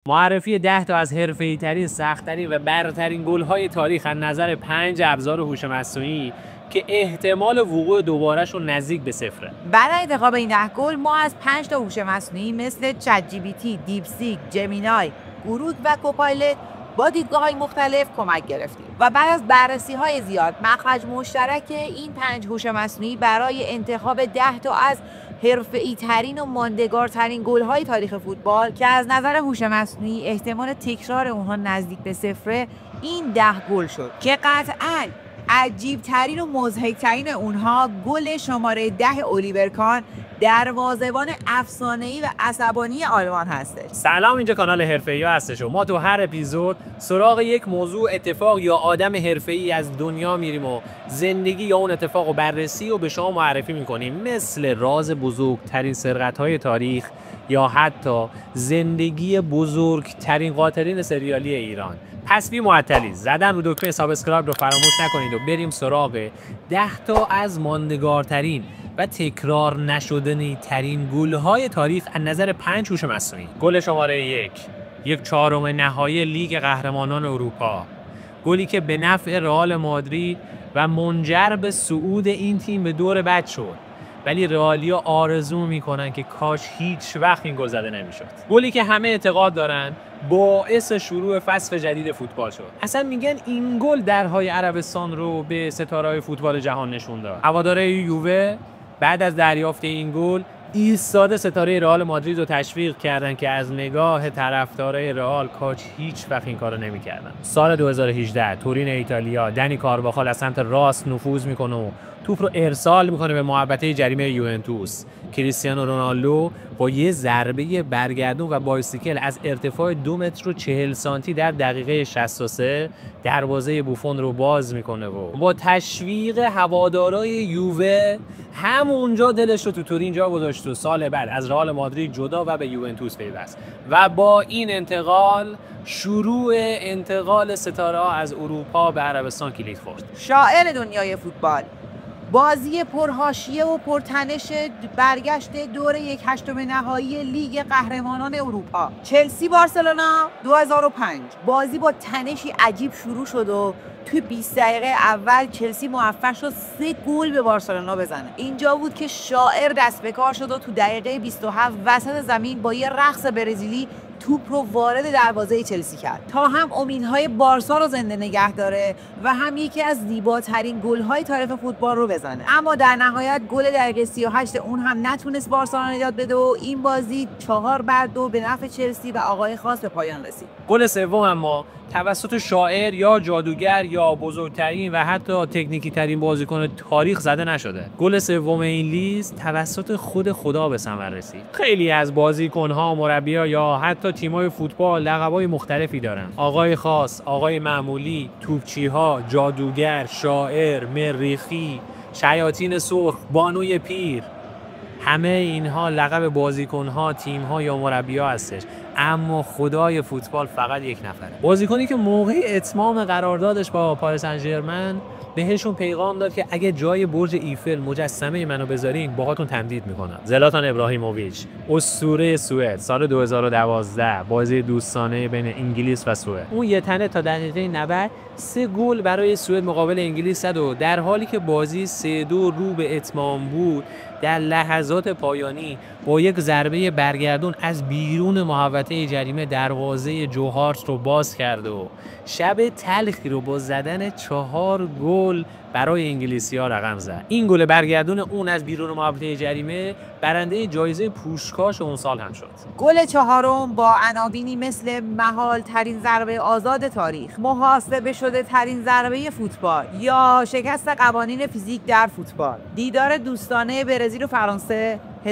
معرفی 10 تا از حرفه‌ای‌ترین، سخت‌ترین و برترین گل‌های تاریخ از نظر 5 ابزار هوش مصنوعی که احتمال وقوع دوباره‌شون نزدیک به صفره. بعد انتخاب این 10 گل ما از 5 تا هوش مصنوعی مثل چت جی پی تی، دیپ سیک، جمینای، گروک و کوپایلت با دیدگاه‌های مختلف کمک گرفتیم و بعد از بررسی‌های زیاد مخرج مشترک این 5 هوش مصنوعی برای انتخاب 10 تا از حرفه‌ای‌ترین و ماندگارترین گل‌های تاریخ فوتبال که از نظر هوش مصنوعی احتمال تکرار اونها نزدیک به صفره، این 10 گل شد که قطعاً عجیب‌ترین و مضحک‌ترین اونها گل شماره 10 الیور کان، دروازه‌بان افسانه‌ای و عصبانی آلمان هستش. سلام، اینجا کانال حرفه‌ای‌ها هستش و ما تو هر اپیزود سراغ یک موضوع، اتفاق یا آدم حرفه‌ای از دنیا میریم و زندگی یا اون اتفاق رو بررسی و به شما معرفی میکنیم، مثل راز بزرگترین سرقت‌های تاریخ یا حتی زندگی بزرگترین قاتلین سریالی ایران. پس بی معطلی زدن رو دکمه سابسکرایب رو فراموش نکنید و بریم سراغ 10 تا از ماندگارترین و تکرار نشدنی ترین گل‌های تاریخ از نظر 5 هوش مصنوعی. گل شماره 1 چهارم نهایی لیگ قهرمانان اروپا، گلی که به نفع رئال مادرید و منجر به صعود این تیم به دور بعد شد، ولی رئالیا آرزو میکنن که کاش هیچ وقت این گل زده نمیشد. گلی که همه اعتقاد دارن باعث شروع فصل جدید فوتبال شد. اصلا میگن این گل درهای عربستان رو به ستاره‌های فوتبال جهان نشون داد. هوادارهای یووه بعد از دریافت این گل ایستاده ستاره رئال مادرید رو تشویق کردن که از نگاه طرفدارای رئال کاش هیچ وقت این کارو نمی‌کردن. سال 2018 تورین ایتالیا، دنی کارواخال از سمت راست نفوذ میکنه و توپ رو ارسال میکنه به محوطه جریمه یوونتوس. کریستیانو رونالدو با یه ضربه برگردون و بایسیکل از ارتفاع 2 متر و 40 سانتی در دقیقه 63 دروازه بوفون رو باز میکنه و با تشویق هوادارای یووه همونجا دلش رو تو تورین جا گذاشت و سال بعد از رئال مادرید جدا و به یوونتوس پیوست و با این انتقال شروع انتقال ستاره‌ها از اروپا به عربستان کلید خورد. شاعر دنیای فوتبال، بازی پرحاشیه و پرتنش برگشت دور 1/8 نهایی لیگ قهرمانان اروپا، چلسی بارسلونا 2005. بازی با تنشی عجیب شروع شد و توی 20 دقیقه اول چلسی موفق شد 3 گل به بارسلونا بزنه. اینجا بود که شاعر دست به کار شد و تو دقیقه 27 وسط زمین با یه رقص برزیلی توپ رو وارد دروازه چلسی کرد تا هم امیدهای بارسا رو زنده نگه داره و هم یکی از زیباترین گل‌های تاریخ فوتبال رو بزنه. اما در نهایت گل دقیقه 38 اون هم نتونست بارسا رو نجات بده و این بازی 4-2 به نفع چلسی و آقای خاص به پایان رسید. گل سوم اما توسط شاعر یا جادوگر یا بزرگترین و حتی تکنیکی ترین بازیکن تاریخ زده نشده. گل سوم این لیست توسط خود خدا به ثمر رسید. خیلی از بازیکن‌ها، مربی‌ها یا حتی تیم‌های فوتبال لقب‌های مختلفی دارن. آقای خاص، آقای معمولی، توپچی‌ها، جادوگر، شاعر، مریخی، شیاطین سرخ، بانوی پیر، همه اینها لقب بازیکن‌ها، تیم‌ها یا مربی‌ها هستش. اما خدای فوتبال فقط یک نفره. بازیکنی که موقع اتمام قراردادش با پاریس سن ژرمن بهشون پیغام داد که اگه جای برج ایفل مجسمه منو بذارین باهاتون تمدید میکنم. زلاتان ابراهیموویچ، اسطوره سوئد، سال 2012 بازی دوستانه بین انگلیس و سوئد. اون یه تنه تا دقیقه 90 3 گل برای سوئد مقابل انگلیس زد و در حالی که بازی 3-2 رو به اتمام بود، در لحظات پایانی با یک ضربه برگردون از بیرون محوطه جریمه دروازه جوهارت رو باز کرد و شب تلخی رو با زدن 4 گل برای انگلیسی‌ها رقم زد. این گل برگردون اون از بیرون محوطه جریمه برنده جایزه پوشکاش اون سال هم شد. گل چهارم با عناوینی مثل محال ترین ضربه آزاد تاریخ، محاسبه شده ترین ضربه فوتبال یا شکست قوانین فیزیک در فوتبال، دیدار دوستانه برزیل و فرانسه 1997،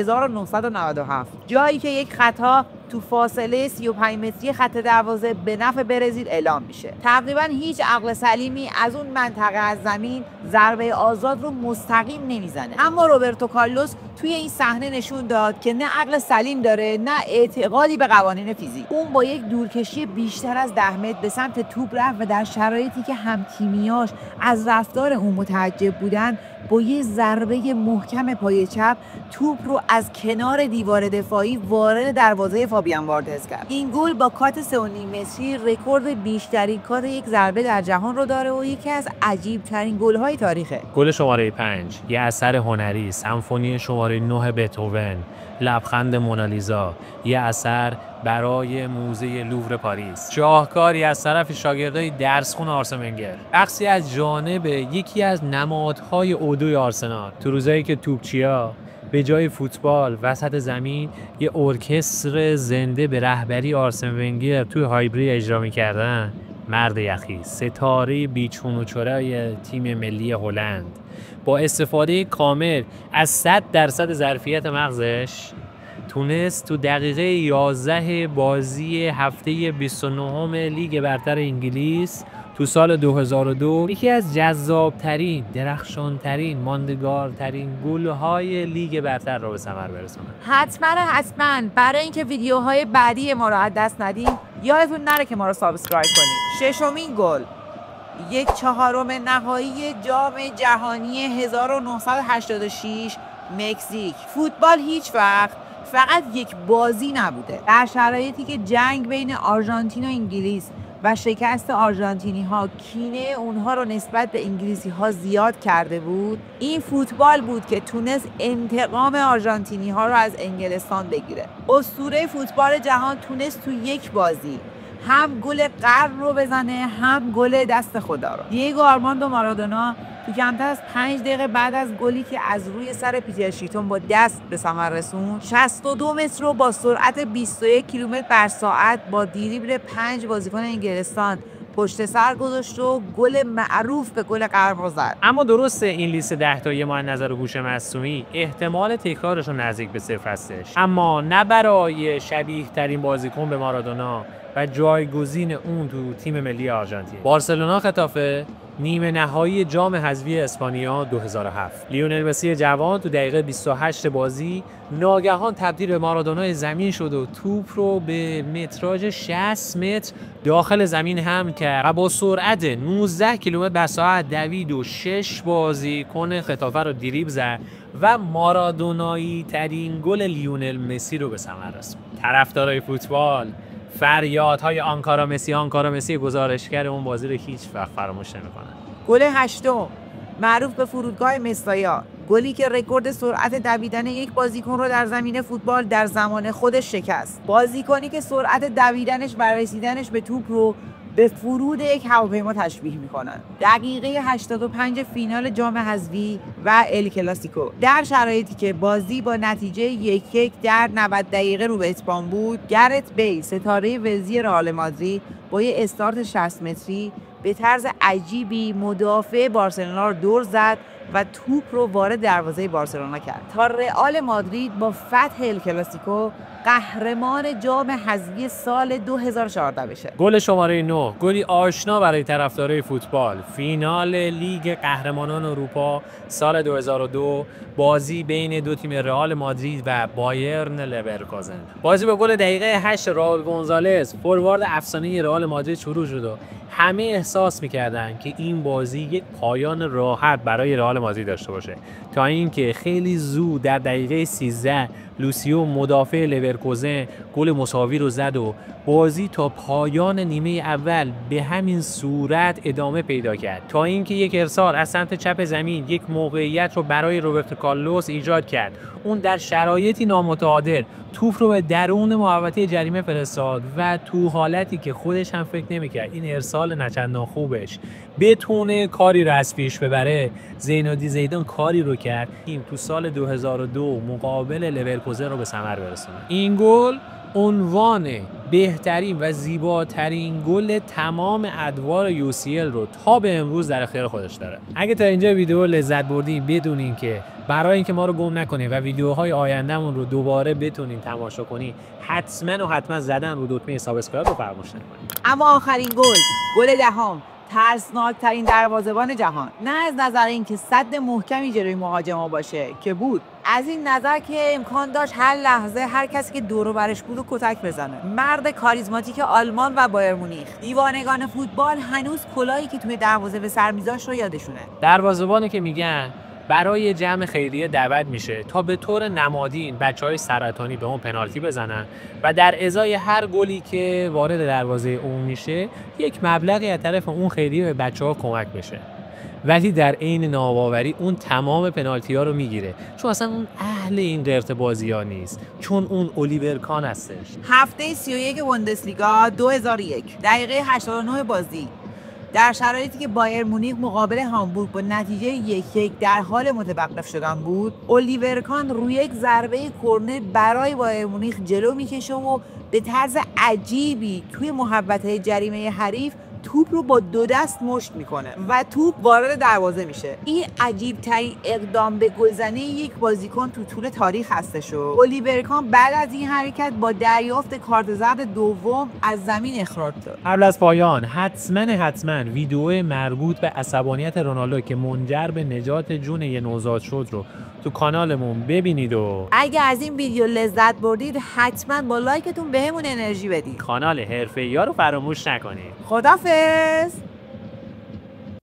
جایی که یک خطا تو فاصله 35 متری خط دروازه به نفع برزیل اعلام میشه. تقریبا هیچ عقل سلیمی از اون منطقه از زمین ضربه آزاد رو مستقیم نمیزنه، اما روبرتو کارلوس توی این صحنه نشون داد که نه عقل سلیم داره نه اعتقادی به قوانین فیزیک. اون با یک دورکشی بیشتر از 10 متر به سمت توپ رفت و در شرایطی که هم تیمیاش از رفتار اون متعجب بودن با یه ضربه محکم پای چپ توپ رو از کنار دیوار دفاعی وارد دروازه فابیان واردز کرد. این گل با کات 3.5 متری رکورد بیشترین کات یک ضربه در جهان رو داره و یکی از عجیب‌ترین گل‌های تاریخه. گل شماره 5 یه اثر هنری، سمفونی شماره 9 بتهوون، لبخند مونالیزا، یه اثر برای موزه لوور پاریس، شاهکاری از طرف شاگردای درسخون آرسن ونگر، بخشی از جانب یکی از نمادهای اودوی آرسنال تو روزایی که توپچیا به جای فوتبال وسط زمین یه ارکستر زنده به رهبری آرسن ونگر توی هایبری اجرا می‌کردن. مرد یخی، ستاره بیچون و چرای تیم ملی هلند، با استفاده کامل از 100% ظرفیت مغزش تونست تو دقیقه 11 بازی هفته 29 لیگ برتر انگلیس تو سال 2002 یکی از جذابترین، درخشانترین، ماندگارترین گل‌های لیگ برتر رو به ثمر برسونه. حتما برای اینکه ویدیوهای بعدی ما رو از دست ندیم یادتون نره که ما رو سابسکرایب کنید. ششمین گل، 1/4 نهایی جام جهانی 1986 مکزیک. فوتبال هیچ وقت فقط یک بازی نبوده. در شرایطی که جنگ بین آرژانتین و انگلیس و شکست آرژانتینی ها کینه اونها رو نسبت به انگلیسی ها زیاد کرده بود، این فوتبال بود که تونست انتقام آرژانتینی ها رو از انگلستان بگیره. اسطوره فوتبال جهان تونست تو یک بازی هم گل قرن رو بزنه هم گل دست خدا رو. دیگو آرماندو مارادونا تو کمتر از 5 دقیقه بعد از گلی که از روی سر پیتر شیتون با دست به ثمر رسوند، 62 متر رو با سرعت 21 کیلومتر بر ساعت با دریبل 5 بازیکن انگلستان پشت سر گذاشت و گل معروف به گل قرن رو زد. اما درسته این لیست 10 تایی ما از نظر هوش مصنوعی احتمال تکرارشون نزدیک به 0 هستش، اما نه برای شبیه ترین بازیکن به مارادونا و جایگزین اون تو تیم ملی آرژانتین. بارسلونا خطافه نیمه نهایی جام حذفی اسپانیا 2007. لیونل مسی جوان تو دقیقه 28 بازی ناگهان تبدیل به مارادونای زمین شد و توپ رو به متراژ 60 متر داخل زمین حمل کرد و با سرعت 19 کیلومتر بر ساعت دوید و 6 بازیکن خطافه رو دریبل زد و مارادونایی ترین گل لیونل مسی رو به ثمر رسوند. طرفدارای فوتبال فریادهای آنکارا مسی گزارشگر اون بازی رو هیچ وقت فراموش نمی‌کنن. گل 8 معروف به فرودگاه مستایا، گلی که رکورد سرعت دویدن یک بازیکن رو در زمین فوتبال در زمان خودش شکست. بازیکنی که سرعت دویدنش و رسیدنش به توپ رو به فرود یک هواپیما تشبیه می‌کنن. دقیقه 85 فینال جام حذفی و ال کلاسیکو، در شرایطی که بازی با نتیجه 1-1 در 90 دقیقه رو به اتمام بود، گرت بیل ستاره ولزی رئال مادرید با یه استارت 60 متری به طرز عجیبی مدافع بارسلونا رو دور زد و توپ رو وارد دروازه بارسلونا کرد تا رئال مادرید با فتح ال کلاسیکو قهرمان جام حذفی سال 2014 بشه. گل شماره 9، گلی آشنا برای طرفدارای فوتبال، فینال لیگ قهرمانان اروپا سال 2002، بازی بین دو تیم رئال مادرید و بایرن لورکوزن. بازی با گل دقیقه 8 راول گونزالز فوروارد افسانه رئال مادرید شروع شد و همه احساس می‌کردن که این بازی یک پایان راحت برای رئال مادرید داشته باشه، تا اینکه خیلی زود در دقیقه 13 لوسیو مدافع لورکوزن گل مساوی رو زد و بازی تا پایان نیمه اول به همین صورت ادامه پیدا کرد، تا اینکه یک ارسال از سمت چپ زمین یک موقعیت رو برای روبرتو کارلوس ایجاد کرد. اون در شرایطی نامتعادل توپ رو به درون محوطه جریمه فرستاد و تو حالتی که خودش هم فکر نمی‌کرد این ارسال نچندان خوبش بتونه کاری رو از پیش ببره، زینالدین زیدان کاری رو کرد این تو سال 2002 مقابل لورکوزن رو به ثمر برسونه. این گل عنوان بهترین و زیباترین گل تمام ادوار UCL رو تا به امروز در اختیار خودش داره. اگه تا اینجا ویدیو لذت بردین، بدونین که برای اینکه ما رو گم نکنین و ویدیوهای آیندهمون رو دوباره بتونین تماشا کنین، حتما زدن رو دکمه سابسکرایب رو فراموش نکنین. اما آخرین گل دهم، ترسناکترین دروازه‌بان جهان، نه از نظر اینکه سد محکمی جلوی مهاجما باشه که بود، از این نظر که امکان داشت هر لحظه هر کسی که دور و برش بود و کتک بزنه. مرد کاریزماتیک آلمان و بایر مونیخ. دیوانگان فوتبال هنوز کلاهی که توی دروازه به سر میذاشت رو یادشونه. دروازه‌بانی که میگن برای جمع خیریه دعوت میشه تا به طور نمادین بچهای سرطانی به اون پنالتی بزنن و در ازای هر گلی که وارد دروازه اون میشه یک مبلغی از طرف اون خیریه به بچه‌ها کمک بشه. ولی در عین ناباوری اون تمام پنالتی ها رو میگیره، چون اصلا اون اهل این قرت بازی ها نیست، چون اون الیور کان هستش. هفته 31 بوندسلیگا 2001 دقیقه 89 بازی، در شرایطی که بایر مونیخ مقابل هامبورگ با نتیجه 1-1 در حال متوقف شدن بود، الیور کان روی یک ضربه کرنر برای بایر مونیخ جلو میکشه و به طرز عجیبی توی محوطه جریمه حریف توپ رو با 2 دست مشت میکنه و توپ وارد دروازه میشه. این عجیب ترین اقدام به گلزنی یک بازیکن تو طول تاریخ هستش و الیور کان بعد از این حرکت با دریافت کارت زرد دوم از زمین اخراج شد. قبل از پایان حتما ویدیو مربوط به عصبانیت رونالدو که منجر به نجات جون یه نوزاد شد رو تو کانالمون ببینید و اگه از این ویدیو لذت بردید حتما با لایکتون بهمون انرژی بدید. کانال حرفه‌ای‌ها رو فراموش نکنید. خدافظ.